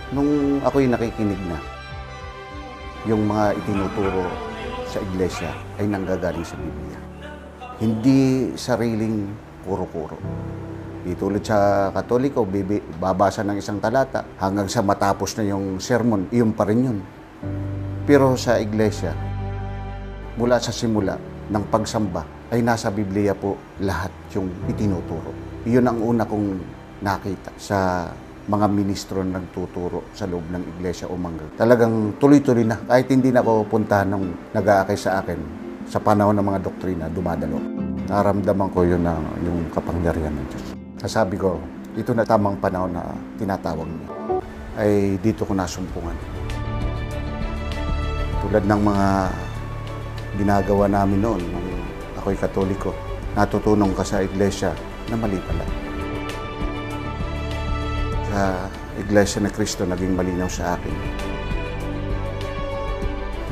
Nung ako'y nakikinig na, yung mga itinuturo sa iglesia ay nanggagaling sa Biblia. Hindi sariling kuro-kuro. Di tulad sa Katoliko, babasa ng isang talata hanggang sa matapos na yung sermon, iyon pa rin yun. Pero sa iglesia, mula sa simula ng pagsamba, ay nasa Biblia po lahat yung itinuturo. Iyon ang una kong nakita sa mga ministro na nagtuturo sa loob ng iglesia o mangga. Talagang tuloy-tuloy na. Kahit hindi na ako puntahan nung nag-aakay sa akin sa panahon ng mga doktrina, dumadalo. Naramdaman ko yun na yung kapangyarihan ng Diyos. Sabi ko, ito na tamang panahon na tinatawag niya. Ay dito ko nasumpungan. Tulad ng mga ginagawa namin noon, nung ako'y Katoliko, natutunan ka sa iglesia na mali pala. Sa Iglesia ni Cristo, naging malinaw sa akin.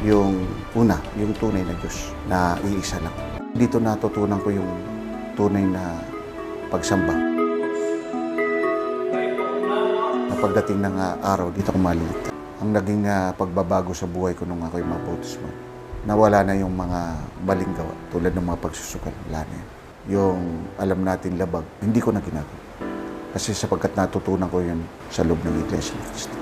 Yung una, yung tunay na Diyos na iisa lang. Dito natutunan ko yung tunay na pagsamba. Na pagdating ng araw, dito ko maliligtas. Ang naging pagbabago sa buhay ko nung ako'y mabautismo, nawala na yung mga maling gawa, tulad ng mga pagsusukal. Wala na yan. Yung alam natin labag, hindi ko na ginagawa. Kasi sapagkat natutunan ko yun sa loob ng Iglesia ni Cristo.